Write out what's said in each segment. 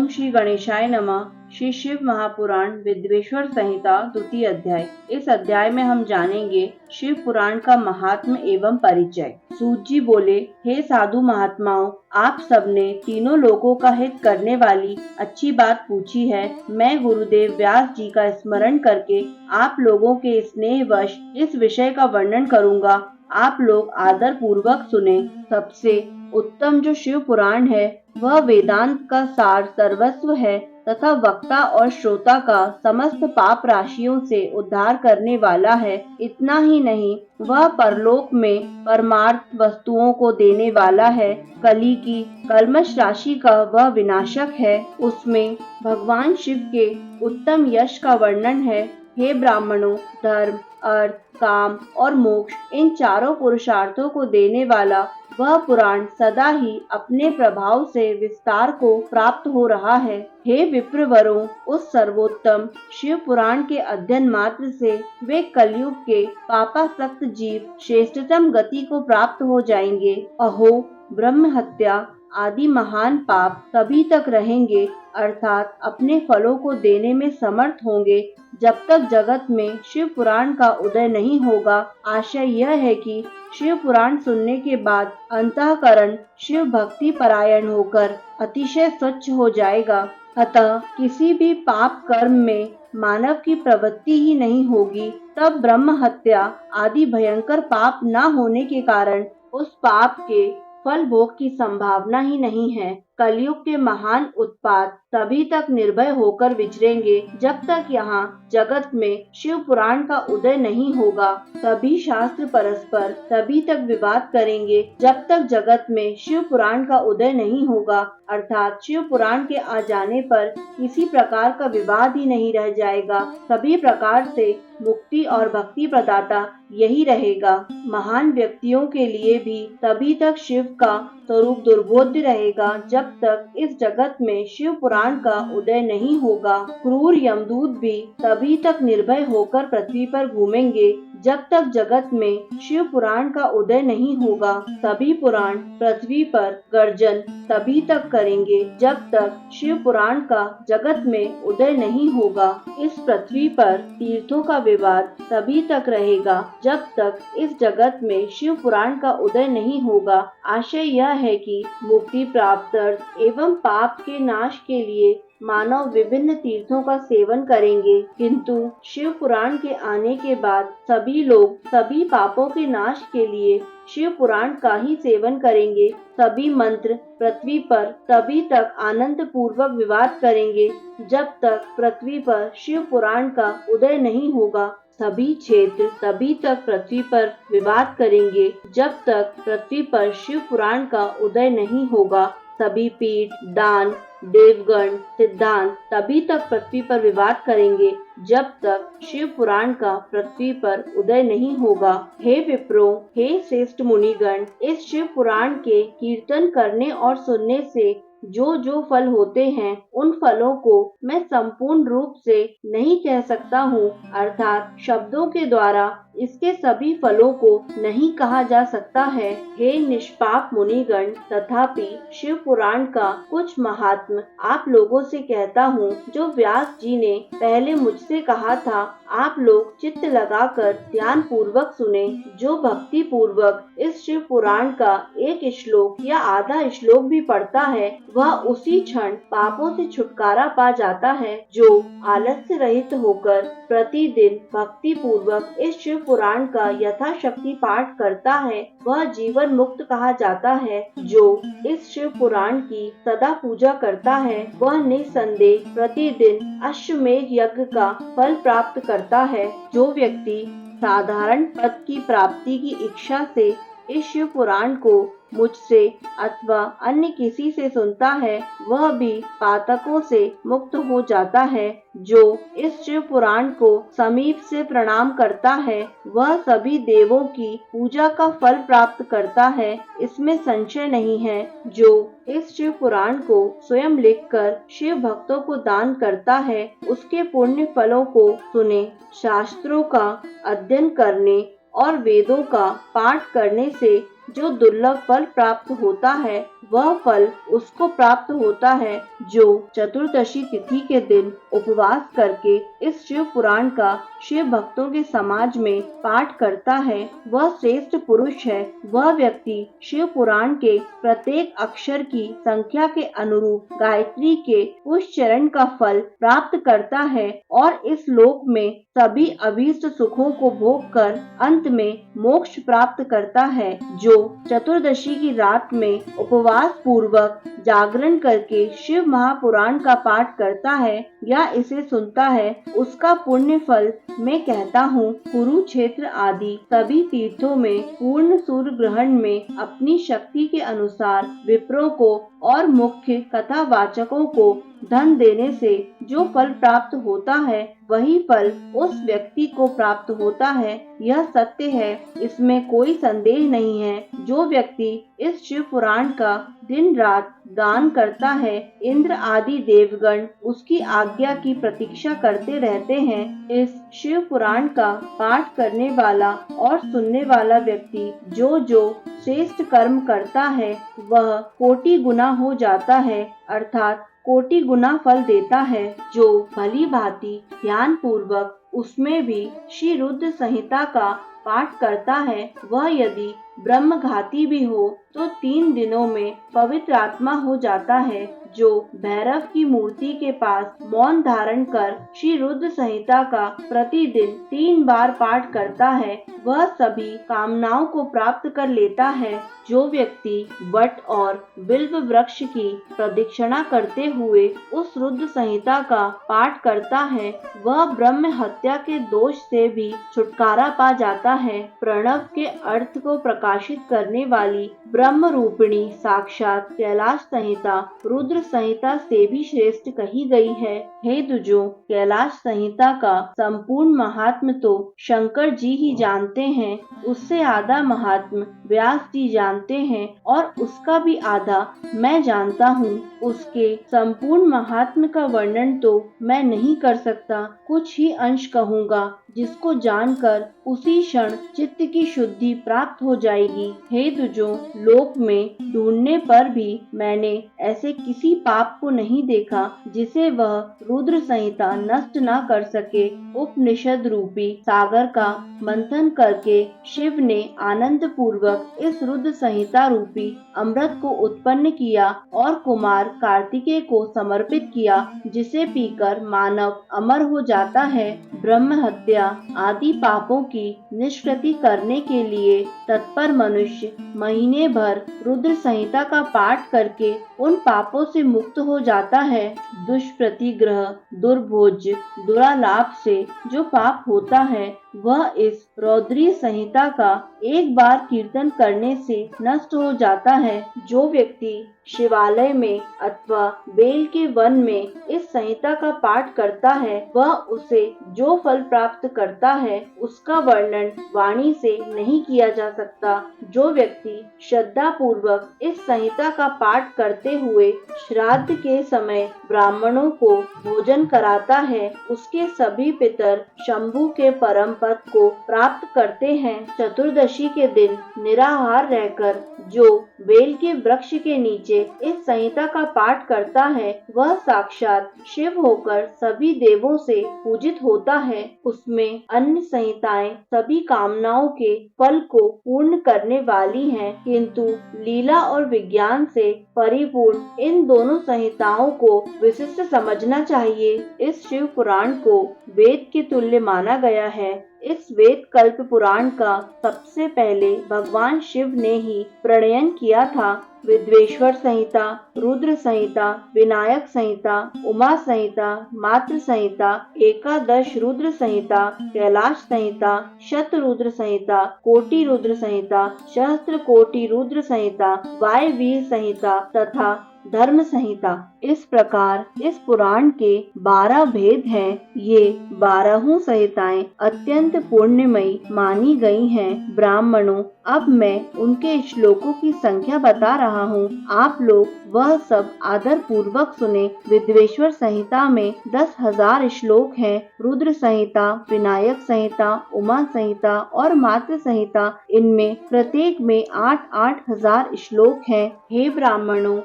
ओम श्री गणेशाय नमः। श्री शिव महापुराण विद्वेश्वर संहिता द्वितीय अध्याय। इस अध्याय में हम जानेंगे शिव पुराण का महात्म्य एवं परिचय। सूत जी बोले, हे साधु महात्माओं, आप सबने तीनों लोकों का हित करने वाली अच्छी बात पूछी है। मैं गुरुदेव व्यास जी का स्मरण करके आप लोगों के स्नेहवश इस विषय का वर्णन करूंगा। आप लोग आदर पूर्वक सुने। सबसे उत्तम जो शिव पुराण है वह वेदांत का सार सर्वस्व है तथा वक्ता और श्रोता का समस्त पाप राशियों से उद्धार करने वाला है। इतना ही नहीं, वह परलोक में परमार्थ वस्तुओं को देने वाला है। कली की कल्मश राशि का वह विनाशक है। उसमें भगवान शिव के उत्तम यश का वर्णन है। हे ब्राह्मणों, धर्म, अर्थ, काम और मोक्ष इन चारों पुरुषार्थों को देने वाला वह पुराण सदा ही अपने प्रभाव से विस्तार को प्राप्त हो रहा है। हे विप्रवरों, उस सर्वोत्तम शिव पुराण के अध्ययन मात्र से वे कलयुग के पापासक्त जीव श्रेष्ठतम गति को प्राप्त हो जाएंगे। अहो, ब्रह्म हत्या आदि महान पाप तभी तक रहेंगे, अर्थात अपने फलों को देने में समर्थ होंगे, जब तक जगत में शिव पुराण का उदय नहीं होगा। आशय यह है कि शिव पुराण सुनने के बाद अंतःकरण शिव भक्ति परायण होकर अतिशय स्वच्छ हो जाएगा। अतः किसी भी पाप कर्म में मानव की प्रवृत्ति ही नहीं होगी। तब ब्रह्म हत्या आदि भयंकर पाप न होने के कारण उस पाप के फल भोग की संभावना ही नहीं है। कलयुग के महान उत्पात तभी तक निर्भय होकर विचरेंगे जब तक यहाँ जगत में शिव पुराण का उदय नहीं होगा। सभी शास्त्र परस्पर तभी तक विवाद करेंगे जब तक जगत में शिव पुराण का उदय नहीं होगा, अर्थात शिव पुराण के आ जाने पर किसी प्रकार का विवाद ही नहीं रह जाएगा। सभी प्रकार से मुक्ति और भक्ति प्रदाता यही रहेगा। महान व्यक्तियों के लिए भी तभी तक शिव का स्वरूप दुर्बोध्य रहेगा जब तक इस जगत में शिव पुराण का उदय नहीं होगा। क्रूर यमदूत भी तभी तक निर्भय होकर पृथ्वी पर घूमेंगे जब तक जगत में शिव पुराण का उदय नहीं होगा। सभी पुराण पृथ्वी पर गर्जन तभी तक करेंगे जब तक शिव पुराण का जगत में उदय नहीं होगा। इस पृथ्वी पर तीर्थों का विवाद तभी तक रहेगा जब तक इस जगत में शिव पुराण का उदय नहीं होगा। आशय यह है कि मुक्ति प्राप्त एवं पाप के नाश के लिए मानव विभिन्न तीर्थों का सेवन करेंगे, किंतु शिव पुराण के आने के बाद सभी लोग सभी पापों के नाश के लिए शिव पुराण का ही सेवन करेंगे। सभी मंत्र पृथ्वी पर तभी तक आनंद पूर्वक विवाद करेंगे जब तक पृथ्वी पर शिव पुराण का उदय नहीं होगा। सभी क्षेत्र तभी तक पृथ्वी पर विवाद करेंगे जब तक पृथ्वी पर शिव पुराण का उदय नहीं होगा। सभी पीठ, दान, देवगण, सिद्धांत तभी तक पृथ्वी पर विवाद करेंगे जब तक शिव पुराण का पृथ्वी पर उदय नहीं होगा। हे विप्रो, हे श्रेष्ठ मुनिगण, इस शिव पुराण के कीर्तन करने और सुनने से जो फल होते हैं उन फलों को मैं संपूर्ण रूप से नहीं कह सकता हूँ, अर्थात शब्दों के द्वारा इसके सभी फलों को नहीं कहा जा सकता है। हे निष्पाप मुनिगण, तथापि शिव पुराण का कुछ महात्म आप लोगों से कहता हूँ जो व्यास जी ने पहले मुझसे कहा था। आप लोग चित्त लगाकर ध्यान पूर्वक सुने। जो भक्ति पूर्वक इस शिव पुराण का एक श्लोक या आधा श्लोक भी पढ़ता है वह उसी क्षण पापों से छुटकारा पा जाता है। जो आलस्य रहित होकर प्रतिदिन भक्ति पूर्वक इस शिव पुराण का यथाशक्ति पाठ करता है वह जीवन मुक्त कहा जाता है। जो इस शिव पुराण की सदा पूजा करता है वह निसंदेह प्रतिदिन अश्वमेध यज्ञ का फल प्राप्त करता है। जो व्यक्ति साधारण पद की प्राप्ति की इच्छा से इस शिव पुराण को मुझसे अथवा अन्य किसी से सुनता है वह भी पातकों से मुक्त हो जाता है। जो इस शिव पुराण को समीप से प्रणाम करता है वह सभी देवों की पूजा का फल प्राप्त करता है, इसमें संशय नहीं है। जो इस शिव पुराण को स्वयं लिखकर शिव भक्तों को दान करता है उसके पुण्य फलों को सुने। शास्त्रों का अध्ययन करने और वेदों का पाठ करने से जो दुर्लभ फल प्राप्त होता है वह फल उसको प्राप्त होता है जो चतुर्दशी तिथि के दिन उपवास करके इस शिव पुराण का शिव भक्तों के समाज में पाठ करता है वह श्रेष्ठ पुरुष है। वह व्यक्ति शिव पुराण के प्रत्येक अक्षर की संख्या के अनुरूप गायत्री के उस चरण का फल प्राप्त करता है और इस लोक में सभी अभीष्ट सुखों को भोग कर अंत में मोक्ष प्राप्त करता है। जो चतुर्दशी की रात में उपवास पूर्वक जागरण करके शिव महापुराण का पाठ करता है या इसे सुनता है उसका पुण्य फल मैं कहता हूँ कुरुक्षेत्र आदि सभी तीर्थों में पूर्ण सूर्य ग्रहण में अपनी शक्ति के अनुसार विप्रों को और मुख्य कथावाचकों को धन देने से जो फल प्राप्त होता है वही फल उस व्यक्ति को प्राप्त होता है। यह सत्य है, इसमें कोई संदेह नहीं है। जो व्यक्ति इस शिव पुराण का दिन रात गान करता है इंद्र आदि देवगण उसकी आज्ञा की प्रतीक्षा करते रहते हैं। इस शिव पुराण का पाठ करने वाला और सुनने वाला व्यक्ति जो श्रेष्ठ कर्म करता है वह कोटि गुना हो जाता है, अर्थात कोटि गुना फल देता है। जो भली भांति ध्यान पूर्वक उसमें भी श्री रुद्र संहिता का पाठ करता है वह यदि ब्रह्मघाती भी हो तो 3 दिनों में पवित्र आत्मा हो जाता है। जो भैरव की मूर्ति के पास मौन धारण कर श्री रुद्र संहिता का प्रतिदिन 3 बार पाठ करता है वह सभी कामनाओं को प्राप्त कर लेता है। जो व्यक्ति वट और बिल्व वृक्ष की प्रदक्षिणा करते हुए उस रुद्र संहिता का पाठ करता है वह ब्रह्म हत्या के दोष से भी छुटकारा पा जाता है। प्रणव के अर्थ को प्रकाशित करने वाली ब्रह्म रूपिणी साक्षात कैलाश संहिता रुद्र संहिता से भी श्रेष्ठ कही गई है। हे दुजों, कैलाश संहिता का संपूर्ण महात्म तो शंकर जी ही जानते हैं, उससे आधा महात्म व्यास जी जानते हैं और उसका भी आधा मैं जानता हूँ। उसके संपूर्ण महात्म का वर्णन तो मैं नहीं कर सकता, कुछ ही अंश कहूँगा जिसको जानकर उसी क्षण चित्त की शुद्धि प्राप्त हो जाएगी। हे दुजों, लोक में ढूंढने पर भी मैंने ऐसे किसी पाप को नहीं देखा जिसे वह रुद्र संहिता नष्ट न कर सके। उपनिषद रूपी सागर का मंथन करके शिव ने आनंद पूर्वक इस रुद्र संहिता रूपी अमृत को उत्पन्न किया और कुमार कार्तिकेय को समर्पित किया, जिसे पीकर मानव अमर हो जाता है। ब्रह्म हत्या आदि पापों की निष्कृति करने के लिए तत्पर मनुष्य महीने भर रुद्र संहिता का पाठ करके उन पापों से मुक्त हो जाता है। दुष्प्रतिग्रह, दुर्भोज्य, दुरालाप से जो पाप होता है वह इस रौद्री संहिता का एक बार कीर्तन करने से नष्ट हो जाता है। जो व्यक्ति शिवालय में अथवा बेल के वन में इस संहिता का पाठ करता है वह उसे जो फल प्राप्त करता है उसका वर्णन वाणी से नहीं किया जा सकता। जो व्यक्ति श्रद्धा पूर्वक इस संहिता का पाठ करते हुए श्राद्ध के समय ब्राह्मणों को भोजन कराता है उसके सभी पितर शंभु के परम पद को प्राप्त करते हैं। चतुर्दशी के दिन निराहार रहकर जो बेल के वृक्ष के नीचे इस संहिता का पाठ करता है वह साक्षात शिव होकर सभी देवों से पूजित होता है। उसमें अन्य संहिताएं सभी कामनाओं के फल को पूर्ण करने वाली हैं, किंतु लीला और विज्ञान से परिपूर्ण इन दोनों संहिताओं को विशिष्ट समझना चाहिए। इस शिव पुराण को वेद के तुल्य माना गया है। इस वेद कल्प पुराण का सबसे पहले भगवान शिव ने ही प्रणयन किया था। विद्वेश्वर संहिता, रुद्र संहिता, विनायक संहिता, उमा संहिता, मातृ संहिता, एकादश रुद्र संहिता, कैलाश संहिता, शत रुद्र संहिता, कोटि रुद्र संहिता, सहस्त्र कोटि रुद्र संहिता, वायवीर संहिता तथा धर्म संहिता, इस प्रकार इस पुराण के 12 भेद हैं। ये 12 संहिताएं अत्यंत पुण्यमयी मानी गई हैं। ब्राह्मणों, अब मैं उनके श्लोकों की संख्या बता रहा हूँ, आप लोग वह सब आदर पूर्वक सुने। विद्वेश्वर संहिता में 10,000 श्लोक हैं। रुद्र संहिता, विनायक संहिता, उमा संहिता और मातृ संहिता, इनमें प्रत्येक में 8,000 श्लोक हैं। हे ब्राह्मणों,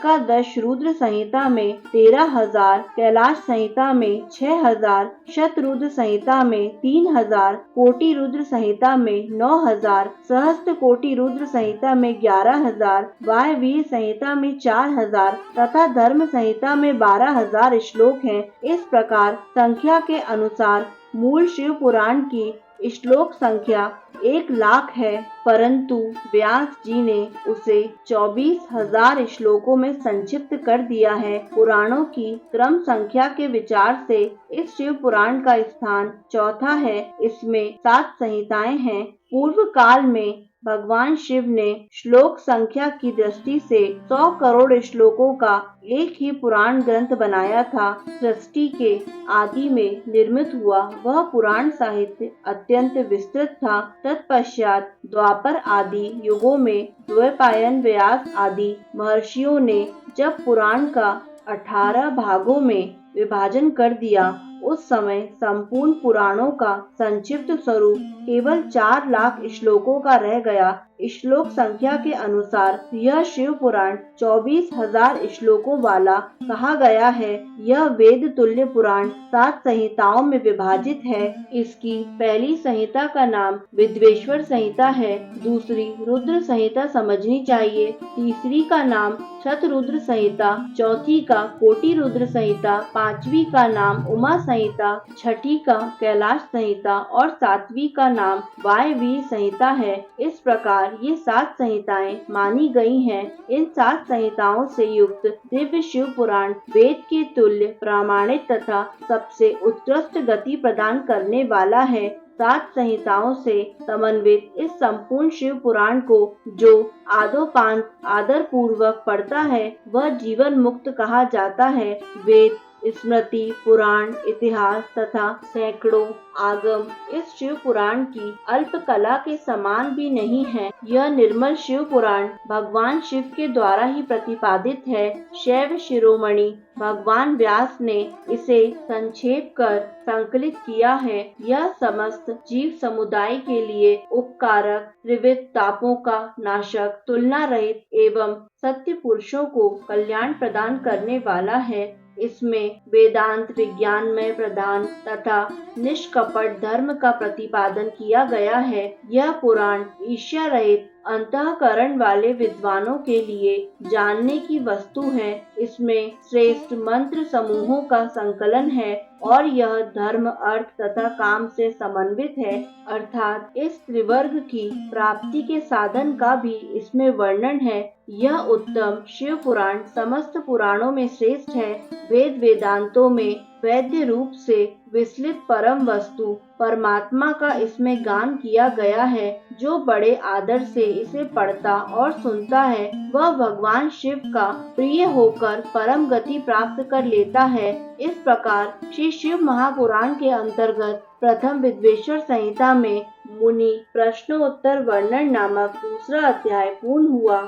एकादश रुद्र संहिता में 13,000, कैलाश संहिता में 6,000, शतरुद्र संहिता में 3,000, कोटि रुद्र संहिता में 9,000, सहस्त्र कोटि रुद्र संहिता में 11,000, वायवीय संहिता में 4,000 तथा धर्म संहिता में 12,000 श्लोक हैं। इस प्रकार संख्या के अनुसार मूल शिव पुराण की श्लोक संख्या 1,00,000 है, परंतु व्यास जी ने उसे 24,000 श्लोकों में संक्षिप्त कर दिया है। पुराणों की क्रम संख्या के विचार से इस शिव पुराण का स्थान चौथा है। इसमें 7 संहिताएं हैं। पूर्व काल में भगवान शिव ने श्लोक संख्या की दृष्टि से 100 करोड़ श्लोकों का एक ही पुराण ग्रंथ बनाया था। सृष्टि के आदि में निर्मित हुआ वह पुराण साहित्य अत्यंत विस्तृत था। तत्पश्चात द्वापर आदि युगों में द्वैपायन, व्यास आदि महर्षियों ने जब पुराण का 18 भागों में विभाजन कर दिया, उस समय संपूर्ण पुराणों का संक्षिप्त स्वरूप केवल 4,00,000 श्लोकों का रह गया। श्लोक संख्या के अनुसार यह शिव पुराण 24,000 श्लोकों वाला कहा गया है। यह वेद तुल्य पुराण 7 संहिताओं में विभाजित है। इसकी पहली संहिता का नाम विद्वेश्वर संहिता है, दूसरी रुद्र संहिता समझनी चाहिए, तीसरी का नाम शतरुद्र संहिता, चौथी का कोटि रुद्र संहिता, पांचवी का नाम उमा संहिता, छठी का कैलाश संहिता और सातवीं का नाम वायवीय संहिता है। इस प्रकार ये 7 संहिताएं मानी गई हैं। इन 7 संहिताओं से युक्त दिव्य शिव पुराण वेद के तुल्य प्रामाणिक तथा सबसे उत्कृष्ट गति प्रदान करने वाला है। 7 संहिताओं से समन्वित इस संपूर्ण शिव पुराण को जो आदोपांत आदर पूर्वक पढ़ता है वह जीवन मुक्त कहा जाता है। वेद, स्मृति, पुराण, इतिहास तथा सैकड़ों आगम इस शिव पुराण की अल्प कला के समान भी नहीं है। यह निर्मल शिव पुराण भगवान शिव के द्वारा ही प्रतिपादित है। शैव शिरोमणि भगवान व्यास ने इसे संक्षेप कर संकलित किया है। यह समस्त जीव समुदाय के लिए उपकारक, त्रिविध तापों का नाशक, तुलना रहित एवं सत्य पुरुषों को कल्याण प्रदान करने वाला है। इसमें वेदांत विज्ञानमय प्रदान तथा निष्कपट धर्म का प्रतिपादन किया गया है। यह पुराण ईर्ष्या रहित अंतःकरण वाले विद्वानों के लिए जानने की वस्तु है। इसमें श्रेष्ठ मंत्र समूहों का संकलन है और यह धर्म, अर्थ तथा काम से समन्वित है, अर्थात इस त्रिवर्ग की प्राप्ति के साधन का भी इसमें वर्णन है। यह उत्तम शिव पुराण समस्त पुराणों में श्रेष्ठ है। वेद वेदांतों में वैद्य रूप से विस्लित परम वस्तु परमात्मा का इसमें गान किया गया है। जो बड़े आदर से इसे पढ़ता और सुनता है वह भगवान शिव का प्रिय होकर परम गति प्राप्त कर लेता है। इस प्रकार श्री शिव महापुराण के अंतर्गत प्रथम विद्वेश्वर संहिता में मुनि प्रश्नोत्तर वर्णन नामक दूसरा अध्याय पूर्ण हुआ।